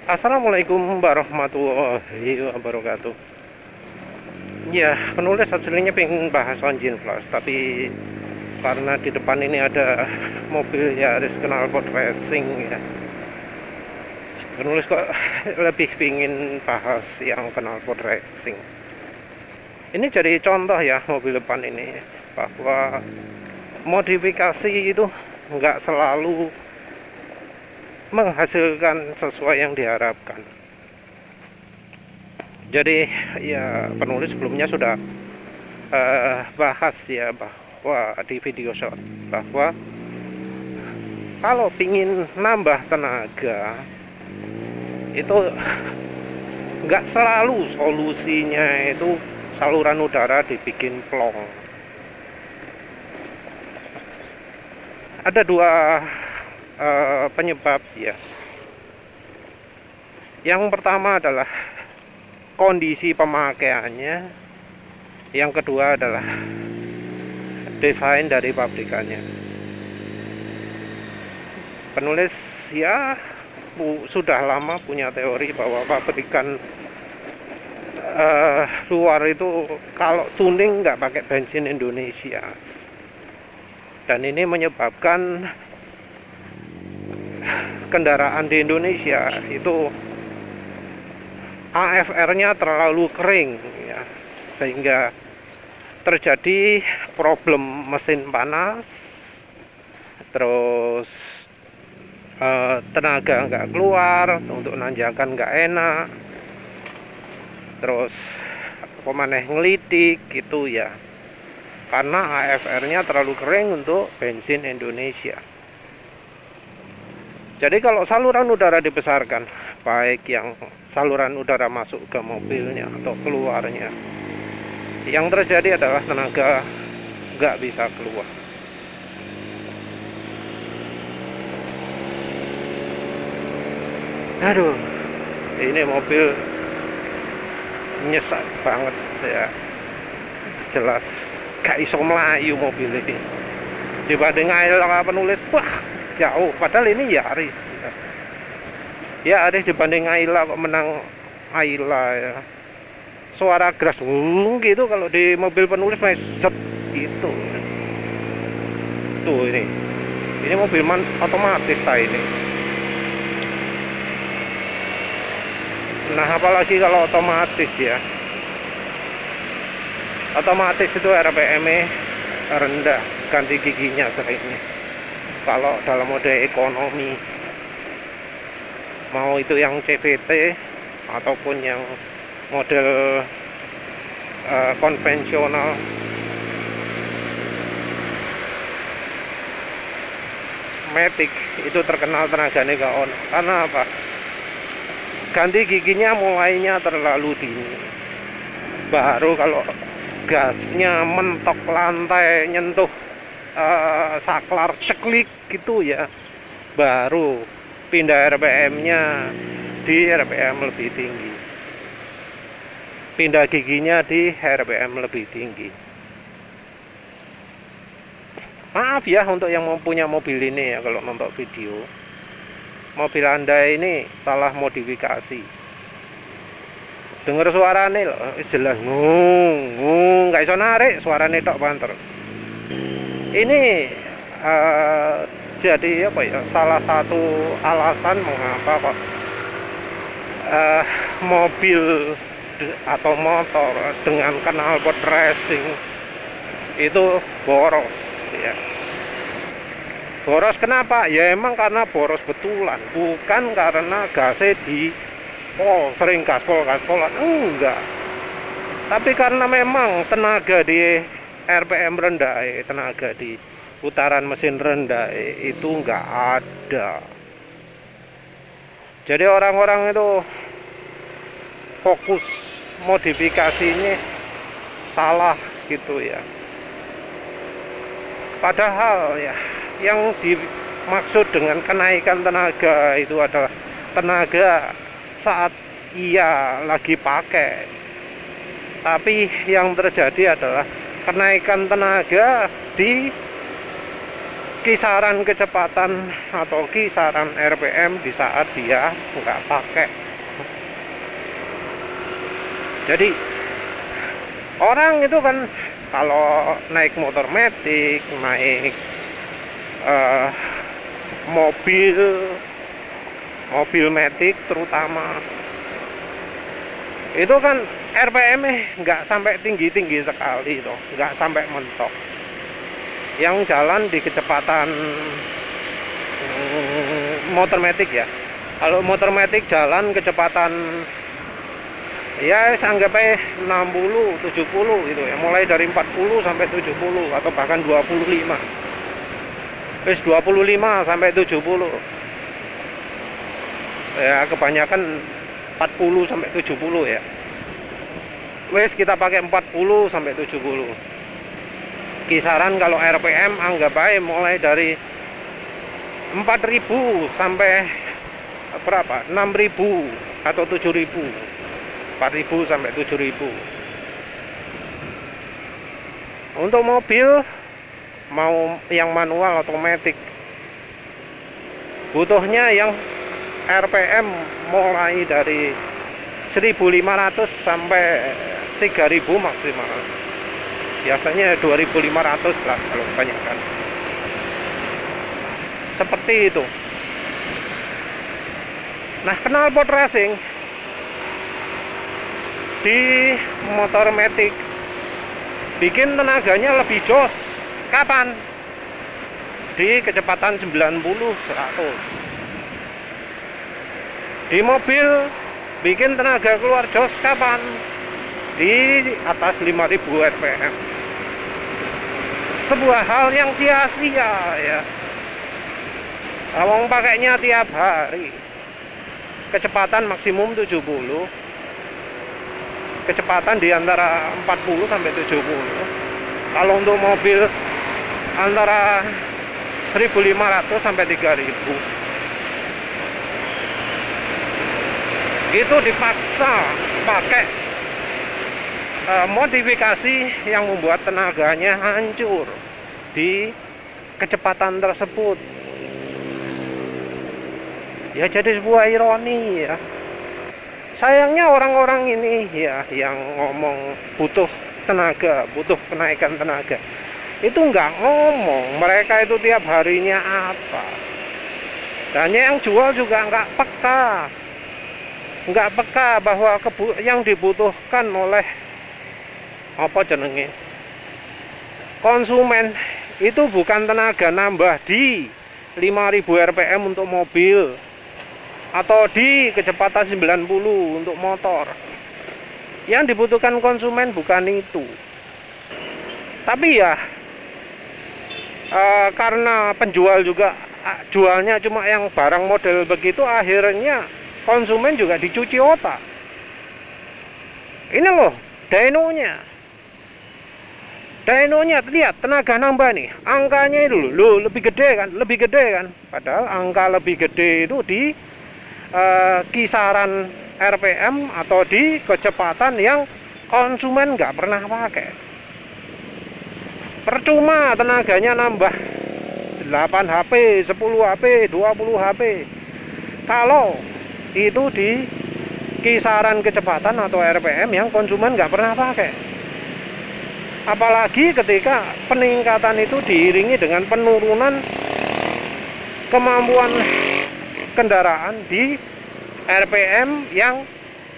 Assalamualaikum warahmatullahi wabarakatuh. Ya, penulis aslinya pengen bahas Engine Flash, tapi karena di depan ini ada mobil Yaris knalpot racing ya, penulis kok lebih pingin bahas yang knalpot racing. Ini jadi contoh ya, mobil depan ini, bahwa modifikasi itu nggak selalu menghasilkan sesuai yang diharapkan. Jadi ya, penulis sebelumnya sudah bahas ya, bahwa di video shot bahwa kalau pingin nambah tenaga itu nggak selalu solusinya itu saluran udara dibikin plong. Ada dua penyebab ya. Yang pertama adalah kondisi pemakaiannya, yang kedua adalah desain dari pabrikannya. Penulis ya sudah lama punya teori bahwa pabrikan luar itu kalau tuning nggak pakai bensin Indonesia, dan ini menyebabkan kendaraan di Indonesia itu AFR-nya terlalu kering ya, sehingga terjadi problem mesin panas, terus tenaga nggak keluar, untuk nanjakan nggak enak, terus pemaneh ngelidik gitu ya, karena AFR-nya terlalu kering untuk bensin Indonesia. Jadi kalau saluran udara dibesarkan, baik yang saluran udara masuk ke mobilnya atau keluarnya, yang terjadi adalah tenaga nggak bisa keluar. Aduh, ini mobil nyesek banget saya. Jelas gak iso melayu mobil ini dibanding Ayla penulis. Wah, jauh, padahal ini Yaris ya, Yaris dibanding Ayla kok menang Ayla ya. Suara keras gitu, kalau di mobil penulis set gitu. Tuh ini mobil otomatis ini. Nah, apalagi kalau otomatis ya, otomatis itu RPM-nya rendah, ganti giginya seringnya. Kalau dalam mode ekonomi, mau itu yang CVT ataupun yang model konvensional, Matic itu terkenal tenaganya gak on. Karena apa? Ganti giginya mulainya terlalu dini. Baru kalau gasnya mentok lantai, nyentuh saklar ceklik gitu ya, baru pindah RPM-nya di RPM lebih tinggi, pindah giginya di RPM lebih tinggi. Maaf ya untuk yang punya mobil ini ya, kalau nonton video, mobil Anda ini salah modifikasi. Dengar suarane loh, jelas ngung, gak iso narik, suarane tok banter. Ini jadi apa ya, salah satu alasan mengapa kok mobil atau motor dengan knalpot racing itu boros ya. Boros kenapa? Ya emang karena boros betulan, bukan karena gasnya di spol, sering gaspolan, enggak. Tapi karena memang tenaga di RPM rendah, tenaga di putaran mesin rendah itu enggak ada. Jadi orang-orang itu fokus modifikasinya salah gitu ya. Padahal ya, yang dimaksud dengan kenaikan tenaga itu adalah tenaga saat ia lagi pakai. Tapi yang terjadi adalah kenaikan tenaga di kisaran kecepatan atau kisaran RPM di saat dia nggak pakai. Jadi orang itu kan kalau naik motor matic, naik mobil matic terutama, itu kan RPM nggak sampai tinggi-tinggi sekali toh, nggak sampai mentok. Yang jalan di kecepatan motor matic ya, kalau motor matic jalan kecepatan ya anggap aja 60 70 gitu ya, mulai dari 40 sampai 70 atau bahkan 25. Wis 25 sampai 70. Ya kebanyakan 40 sampai 70 ya. Wis kita pakai 40 sampai 70. Kisaran kalau RPM anggap aja mulai dari 4.000 sampai berapa? 6.000 atau 7.000. 4.000 sampai 7.000. Untuk mobil mau yang manual atau matic, butuhnya yang RPM mulai dari 1.500 sampai 3.000 maksimal. Biasanya 2.500 lah kalau kebanyakan. Seperti itu. Nah, knalpot racing di motor matic bikin tenaganya lebih jos. Kapan? Di kecepatan 90-100. Di mobil bikin tenaga keluar jos kapan? Di atas 5.000 RPM. Sebuah hal yang sia-sia ya. Awang pakainya tiap hari. Kecepatan maksimum 70. Kecepatan di antara 40 sampai 70. Kalau untuk mobil antara 1.500 sampai 3.000. Itu dipaksa pakai modifikasi yang membuat tenaganya hancur di kecepatan tersebut. Ya jadi sebuah ironi ya. Sayangnya orang-orang ini ya yang ngomong butuh tenaga, butuh kenaikan tenaga, itu nggak ngomong mereka itu tiap harinya apa. Dan yang jual juga nggak peka bahwa yang dibutuhkan oleh apa jenenge konsumen itu bukan tenaga nambah di 5.000 RPM untuk mobil atau di kecepatan 90 untuk motor. Yang dibutuhkan konsumen bukan itu. Tapi ya karena penjual juga jualnya cuma yang barang model begitu, akhirnya konsumen juga dicuci otak. Ini loh dynonya lihat tenaga nambah nih, angkanya itu loh lebih gede kan, padahal angka lebih gede itu di kisaran RPM atau di kecepatan yang konsumen nggak pernah pakai. Percuma tenaganya nambah 8 HP, 10 HP, 20 HP kalau itu di kisaran kecepatan atau RPM yang konsumen nggak pernah pakai. Apalagi ketika peningkatan itu diiringi dengan penurunan kemampuan kendaraan di RPM yang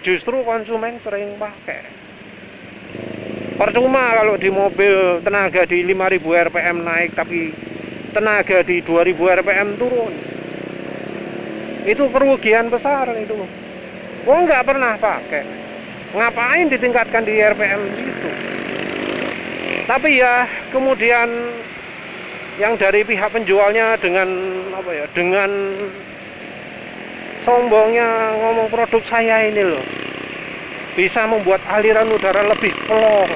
justru konsumen sering pakai. Percuma kalau di mobil tenaga di 5.000 RPM naik tapi tenaga di 2.000 RPM turun. Itu kerugian besar itu. Nggak pernah pakai. Ngapain ditingkatkan di RPM situ? Tapi ya kemudian yang dari pihak penjualnya dengan apa ya? Dengan sombongnya ngomong produk saya ini loh bisa membuat aliran udara lebih plong,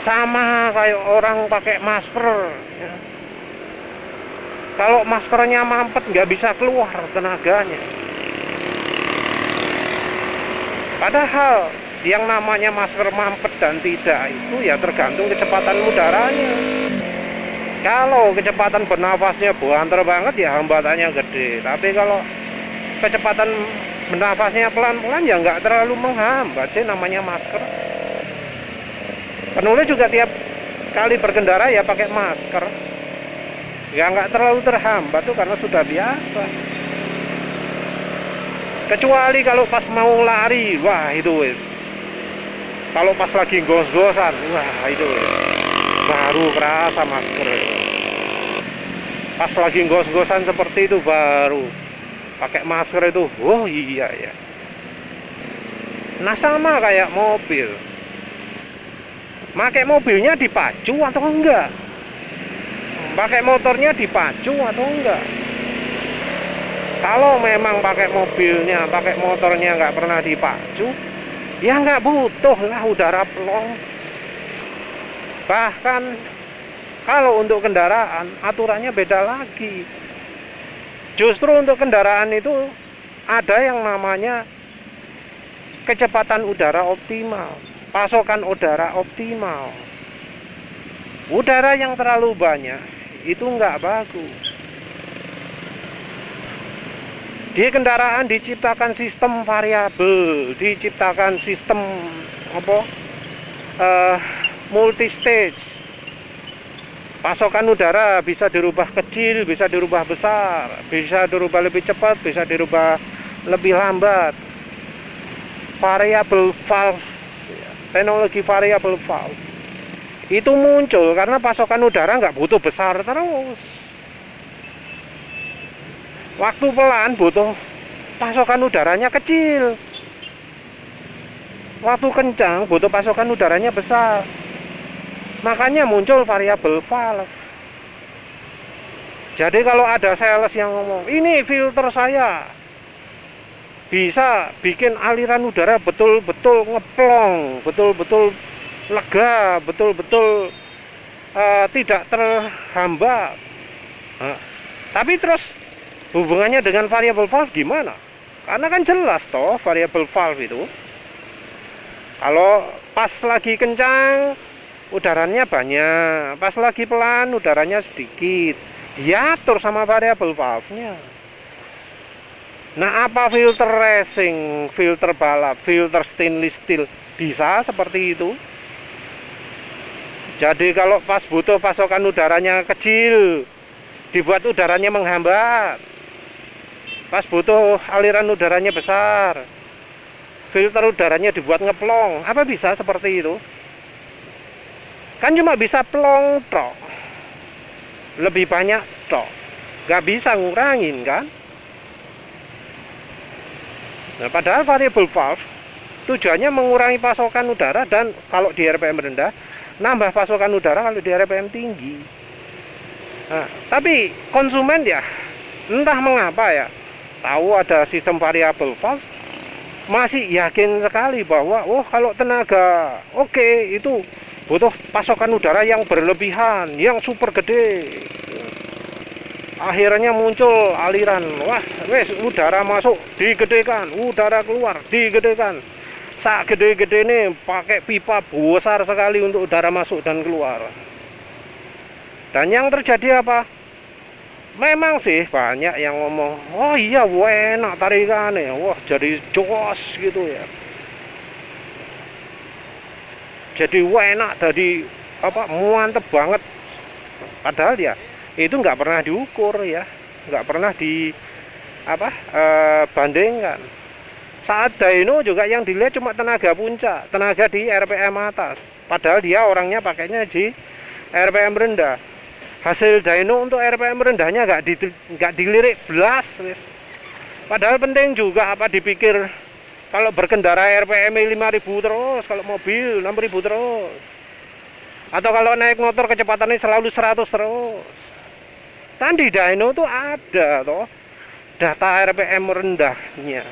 sama kayak orang pakai masker ya. Kalau maskernya mampet nggak bisa keluar tenaganya. Padahal yang namanya masker mampet dan tidak itu ya tergantung kecepatan udaranya. Kalau kecepatan bernafasnya banter banget ya hambatannya gede. Tapi kalau kecepatan bernafasnya pelan-pelan ya nggak terlalu menghambat sih, namanya masker. Penulis juga tiap kali berkendara ya pakai masker. Ya nggak terlalu terhambat tuh karena sudah biasa. Kecuali kalau pas mau lari, wah itu wis. Kalau pas lagi gos-gosan, wah itu wis. Baru kerasa masker. Pas lagi gos-gosan seperti itu baru pakai masker itu. Oh iya ya. Nah sama kayak mobil. Pakai mobilnya dipacu atau enggak? Pakai motornya dipacu atau enggak? Kalau memang pakai mobilnya, pakai motornya nggak pernah dipacu, ya nggak butuh lah udara plong. Bahkan kalau untuk kendaraan aturannya beda lagi. Justru untuk kendaraan itu ada yang namanya kecepatan udara optimal, pasokan udara optimal. Udara yang terlalu banyak itu nggak bagus. Di kendaraan diciptakan sistem variabel, diciptakan sistem multi stage. Pasokan udara bisa dirubah kecil, bisa dirubah besar, bisa dirubah lebih cepat, bisa dirubah lebih lambat. Variable valve, teknologi variable valve itu muncul karena pasokan udara nggak butuh besar terus. Waktu pelan butuh pasokan udaranya kecil. Waktu kencang butuh pasokan udaranya besar. Makanya muncul variabel valve. Jadi kalau ada sales yang ngomong, ini filter saya bisa bikin aliran udara betul-betul ngeplong, betul-betul lega, betul-betul tidak terhambat. Tapi terus hubungannya dengan variabel valve gimana? Karena kan jelas toh variabel valve itu. Kalau pas lagi kencang udaranya banyak, pas lagi pelan udaranya sedikit, diatur sama variabel valve-nya. Nah, apa filter racing, filter balap, filter stainless steel bisa seperti itu? Jadi kalau pas butuh pasokan udaranya kecil, dibuat udaranya menghambat. Pas butuh aliran udaranya besar, filter udaranya dibuat ngeplong. Apa bisa seperti itu? Kan cuma bisa plong tok, lebih banyak tok, nggak bisa ngurangin kan. Nah, padahal variable valve tujuannya mengurangi pasokan udara, dan kalau di RPM rendah nambah pasokan udara kalau di RPM tinggi. Nah, tapi konsumen ya entah mengapa ya tahu ada sistem variable valve, masih yakin sekali bahwa kalau tenaga oke, itu butuh pasokan udara yang berlebihan, yang super gede. Akhirnya muncul aliran, wah wes udara masuk digedekan, udara keluar digedekan. Sak gede-gede ini pakai pipa besar sekali untuk udara masuk dan keluar. Dan yang terjadi apa? Memang sih banyak yang ngomong, oh iya enak tarikannya, wah jadi jos gitu ya. Jadi enak, jadi mantep banget. Padahal ya itu nggak pernah diukur ya, nggak pernah bandingkan. Saat dyno juga yang dilihat cuma tenaga puncak, tenaga di RPM atas. Padahal dia orangnya pakainya di RPM rendah. Hasil dyno untuk RPM rendahnya nggak dilirik belas, wis. Padahal penting juga dipikir. Kalau berkendara RPM 5.000 terus, kalau mobil 6.000 terus. Atau kalau naik motor kecepatannya selalu 100 terus. Kan di dyno tuh ada toh data RPM rendahnya.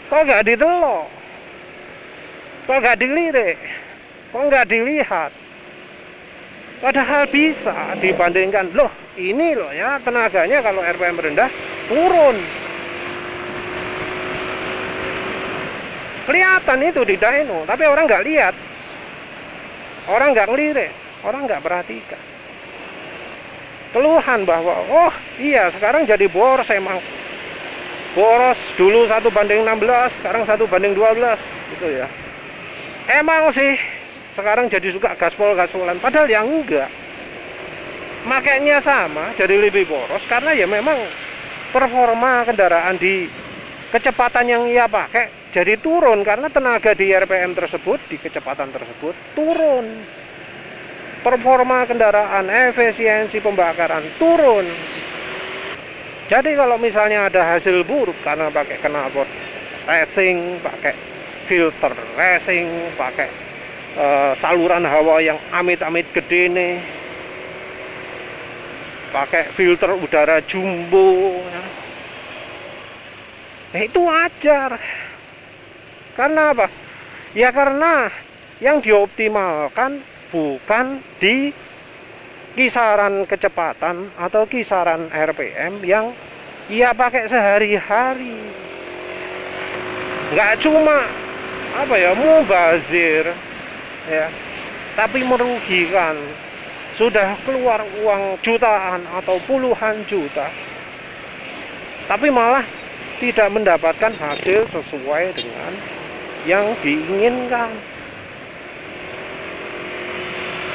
Kok nggak ditelok? Kok nggak dilirik? Kok nggak dilihat? Padahal bisa dibandingkan. Loh, ini loh ya tenaganya kalau RPM rendah turun. Kelihatan itu di dyno, tapi orang nggak lihat, orang nggak ngelirik, orang nggak perhatikan. keluhan bahwa oh iya sekarang jadi boros, emang boros dulu 1:16, sekarang 1:12 gitu ya. Emang sih sekarang jadi suka gaspol-gaspolan, padahal yang enggak, makanya sama jadi lebih boros karena ya memang performa kendaraan di kecepatan yang ia pakai jadi turun karena tenaga di RPM tersebut, di kecepatan tersebut turun. Performa kendaraan, efisiensi pembakaran turun. Jadi kalau misalnya ada hasil buruk karena pakai knalpot racing, pakai filter racing, pakai saluran hawa yang amit-amit gede nih, pakai filter udara jumbo ya. Itu wajar. Karena apa? Ya karena yang dioptimalkan bukan di kisaran kecepatan atau kisaran RPM yang ia pakai sehari-hari. Nggak cuma apa ya, mubazir ya, tapi merugikan. Sudah keluar uang jutaan atau puluhan juta, tapi malah tidak mendapatkan hasil sesuai dengan yang diinginkan.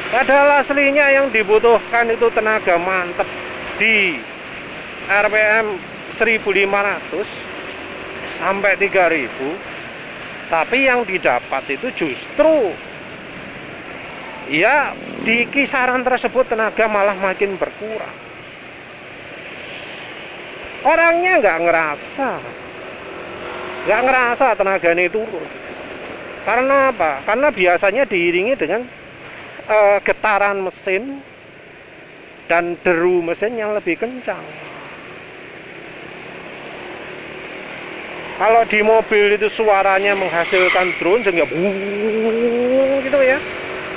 Padahal aslinya yang dibutuhkan itu tenaga mantap di RPM 1500 sampai 3000, tapi yang didapat itu justru ya di kisaran tersebut tenaga malah makin berkurang. Orangnya nggak ngerasa tenaganya turun. Karena apa? Karena biasanya diiringi dengan getaran mesin dan deru mesin yang lebih kencang. Kalau di mobil itu suaranya menghasilkan drone sehingga buuuuh gitu ya,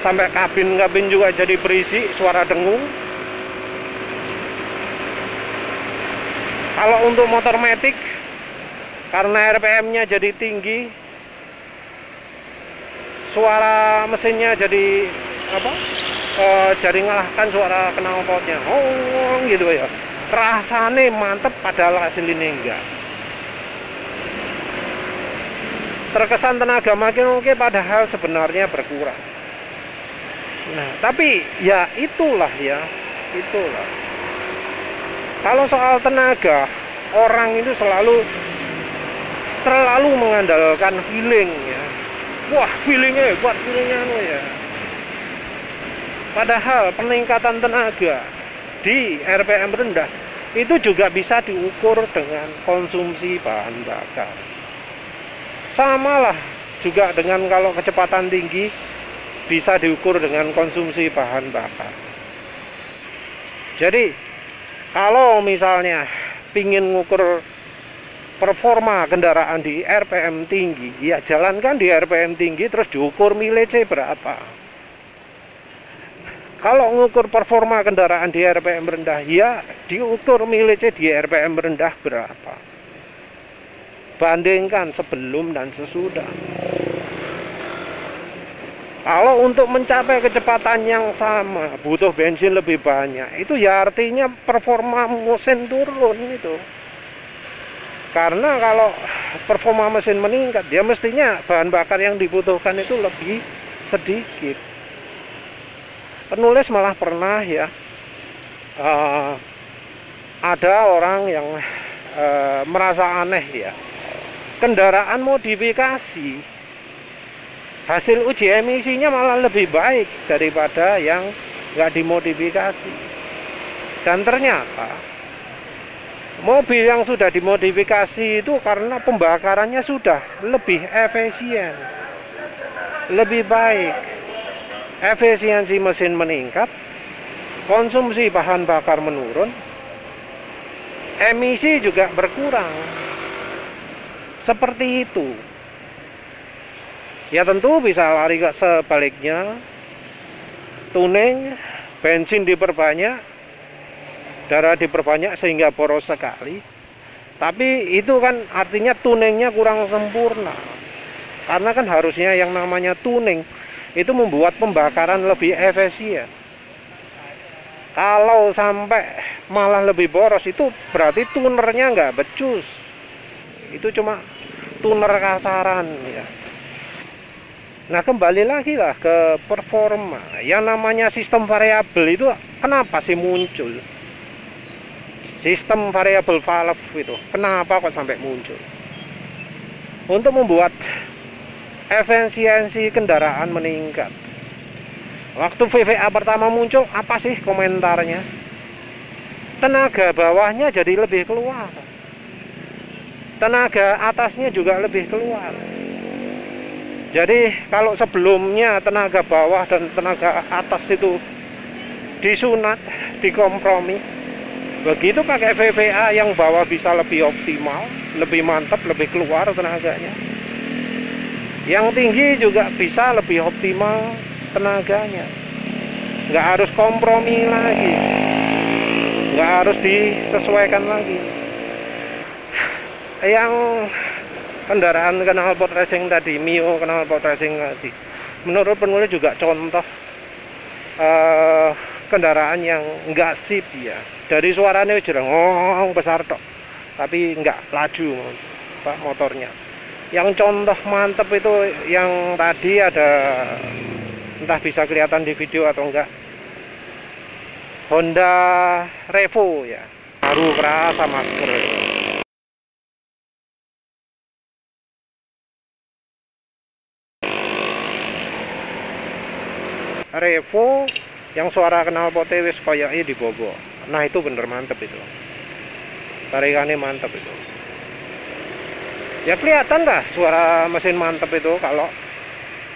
sampai kabin juga jadi berisi suara dengung. Kalau untuk motor matic, karena RPM-nya jadi tinggi, suara mesinnya jadi apa? Jadi ngalahkan suara knalpotnya. Oh gitu ya. Rasanya mantep padahal aslinya enggak. Terkesan tenaga makin oke padahal sebenarnya berkurang. Nah, tapi ya itulah. Kalau soal tenaga, orang itu terlalu mengandalkan feeling ya. Wah, feelingnya hebat, feelingnya ya. Padahal peningkatan tenaga di RPM rendah itu juga bisa diukur dengan konsumsi bahan bakar. Samalah juga dengan kalau kecepatan tinggi bisa diukur dengan konsumsi bahan bakar. Jadi kalau misalnya pingin ngukur performa kendaraan di RPM tinggi, ya jalankan di RPM tinggi terus diukur mileage berapa. Kalau ngukur performa kendaraan di RPM rendah, ya diukur mileage di RPM rendah berapa. Bandingkan sebelum dan sesudah. Kalau untuk mencapai kecepatan yang sama butuh bensin lebih banyak, itu ya artinya performa mesin turun itu. Karena kalau performa mesin meningkat, dia mestinya bahan bakar yang dibutuhkan itu lebih sedikit. Penulis malah pernah ya, ada orang yang merasa aneh ya, kendaraan modifikasi hasil uji emisinya malah lebih baik daripada yang nggak dimodifikasi. Dan ternyata mobil yang sudah dimodifikasi itu karena pembakarannya sudah lebih efisien, lebih baik. Efisiensi mesin meningkat, konsumsi bahan bakar menurun, emisi juga berkurang. Seperti itu. Ya tentu bisa lari ke sebaliknya, tuning, bensin diperbanyak, darah diperbanyak sehingga boros sekali. Tapi itu kan artinya tuningnya kurang sempurna. Karena kan harusnya yang namanya tuning itu membuat pembakaran lebih efisien. Kalau sampai malah lebih boros, itu berarti tunernya nggak becus. Itu cuma tuner kasaran ya. Nah, kembali lagi lah ke performa. Yang namanya sistem variabel itu kenapa sih muncul? Sistem variabel valve itu kenapa kok sampai muncul? Untuk membuat efisiensi kendaraan meningkat. Waktu VVA pertama muncul, apa sih komentarnya? Tenaga bawahnya jadi lebih keluar, tenaga atasnya juga lebih keluar. Jadi kalau sebelumnya tenaga bawah dan tenaga atas itu disunat, dikompromi, begitu pakai VVA yang bawah bisa lebih optimal, lebih mantap, lebih keluar tenaganya. Yang tinggi juga bisa lebih optimal tenaganya, nggak harus kompromi lagi, nggak harus disesuaikan lagi. Yang kendaraan knalpot racing tadi, Mio knalpot racing tadi, menurut penulis juga contoh kendaraan yang nggak sip ya. Dari suaranya jerengong besar tok, tapi nggak laju pak motornya. Yang contoh mantep itu yang tadi ada, entah bisa kelihatan di video atau enggak, Honda Revo ya, baru kerasa masker. Revo yang suara knalpotnya wis koyoke dibobo. Nah itu bener mantep itu, tarikannya mantep itu ya, kelihatan lah suara mesin mantep itu. Kalau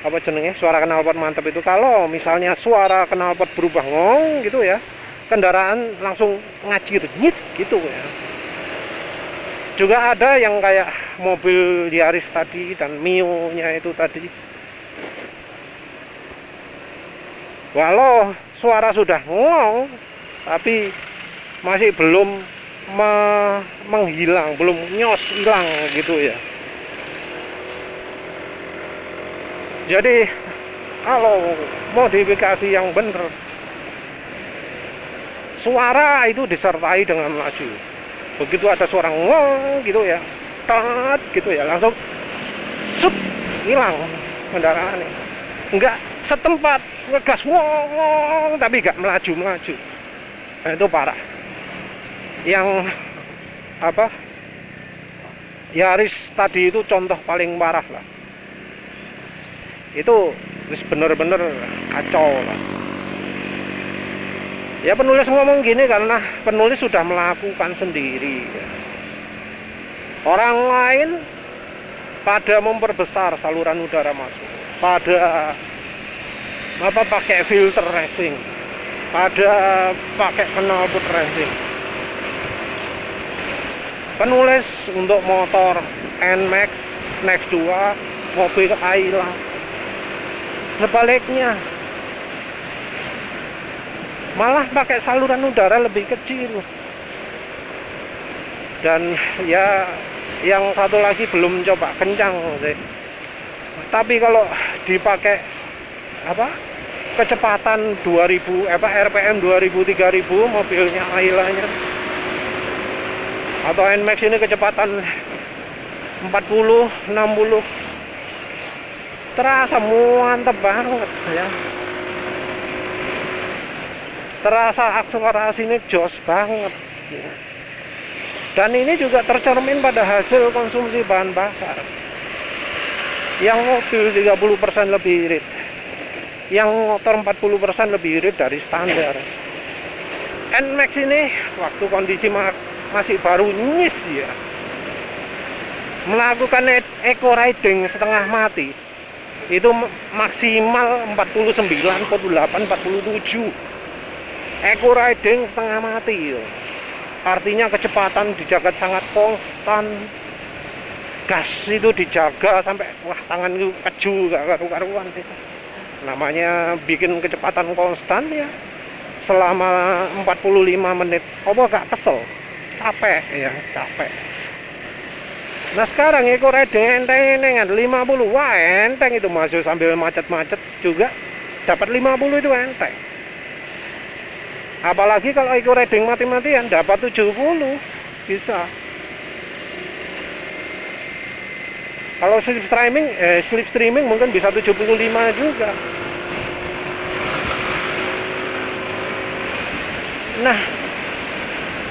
apa jenenge, suara knalpot mantep itu, kalau misalnya suara knalpot berubah ngong gitu ya, kendaraan langsung ngacir nyit gitu ya. Juga ada yang kayak mobil Yaris tadi dan Mio nya itu tadi, walau suara sudah ngong tapi masih belum menghilang, belum nyos hilang gitu ya. Jadi kalau modifikasi yang bener, suara itu disertai dengan laju. Begitu ada suara ngong gitu ya, tat gitu ya, langsung sup hilang kendaraan ini. Enggak setempat ngegas ngong tapi enggak melaju. Nah, itu parah. Yang apa, Yaris tadi itu contoh paling parah lah. Itu bener-bener kacau lah. Ya penulis ngomong gini karena penulis sudah melakukan sendiri ya. Orang lain pada memperbesar saluran udara masuk, pada apa pakai filter racing, pada pakai knalpot racing. Penulis untuk motor NMAX, Next 2, mobil Ayla, sebaliknya malah pakai saluran udara lebih kecil. Dan ya yang satu lagi belum coba kencang sih, tapi kalau dipakai apa kecepatan 2000 RPM 2000 3000 mobilnya Ayla-nya atau NMAX ini kecepatan 40 60 terasa mantep banget ya, terasa akselerasinya jos banget ya. Dan ini juga tercermin pada hasil konsumsi bahan bakar. Yang mobil 30% lebih irit, yang motor 40% lebih irit dari standar. NMAX ini waktu kondisi masih baru nyis ya, melakukan eco riding setengah mati itu maksimal 49, 48, 47 eco riding setengah mati ya. Artinya kecepatan dijaga sangat konstan, gas itu dijaga sampai wah tangan itu keju gak karu-karuan itu. Namanya bikin kecepatan konstan ya selama 45 menit. Apa gak kesel? Capek ya, capek. Nah sekarang eco riding enteng-entengan 50, wah enteng itu, masuk sambil macet-macet juga dapat 50 itu enteng. Apalagi kalau eco riding mati-matian dapat 70 bisa. Kalau slip streaming mungkin bisa 75 juga. Nah,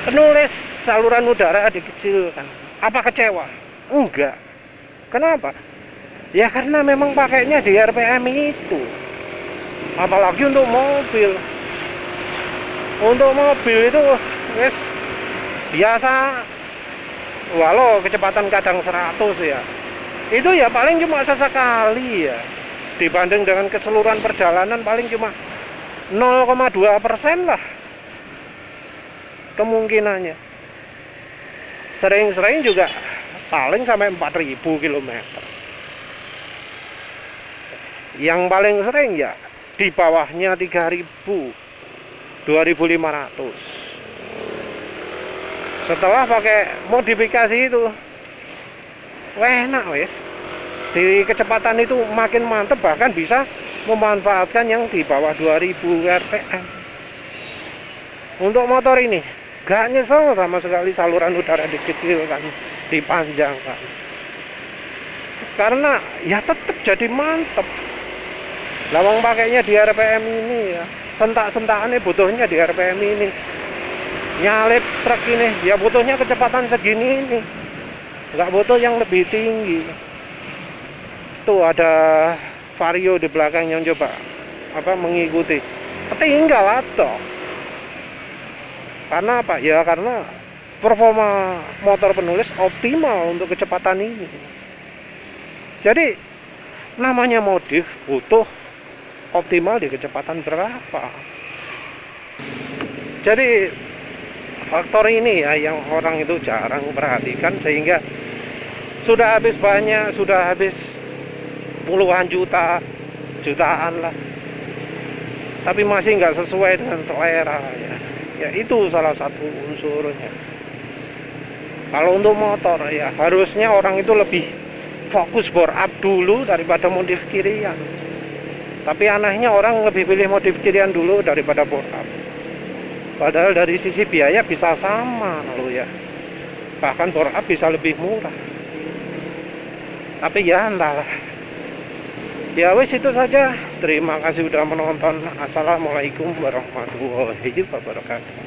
penulis saluran udara dikecilkan. Apa kecewa? Enggak. Kenapa? Ya karena memang pakainya di RPM itu. Apalagi untuk mobil. Untuk mobil itu wes biasa. Walau kecepatan kadang 100 ya. Itu ya paling cuma sesekali ya. Dibanding dengan keseluruhan perjalanan paling cuma 0,2% lah kemungkinannya. Sering-sering juga paling sampai 4.000 km. Yang paling sering ya di bawahnya 3.000, 2.500. Setelah pakai modifikasi itu enak wes. Di kecepatan itu makin mantep, bahkan bisa memanfaatkan yang di bawah 2000 rpm. Untuk motor ini gak nyesel sama sekali saluran udara dikecilkan, dipanjangkan. Karena ya tetap jadi mantep. Lawang pakainya di RPM ini ya, sentak-sentakannya butuhnya di RPM ini. Nyalip truk ini ya butuhnya kecepatan segini ini, nggak butuh yang lebih tinggi. Tuh ada Vario di belakang yang coba mengikuti, ketinggal atau karena apa ya, karena performa motor penulis optimal untuk kecepatan ini. Jadi namanya modif butuh optimal di kecepatan berapa. Jadi faktor ini ya yang orang itu jarang perhatikan, sehingga sudah habis banyak, sudah habis puluhan jutaan lah, tapi masih nggak sesuai dengan selera ya. Ya itu salah satu unsurnya. Kalau untuk motor ya harusnya orang itu lebih fokus bore up dulu daripada modif kirian. Tapi anehnya orang lebih pilih modif kirian dulu daripada bore up. Padahal dari sisi biaya bisa sama loh ya. Bahkan bore up bisa lebih murah. Tapi ya entahlah. Ya wis itu saja. Terima kasih sudah menonton. Assalamualaikum warahmatullahi wabarakatuh.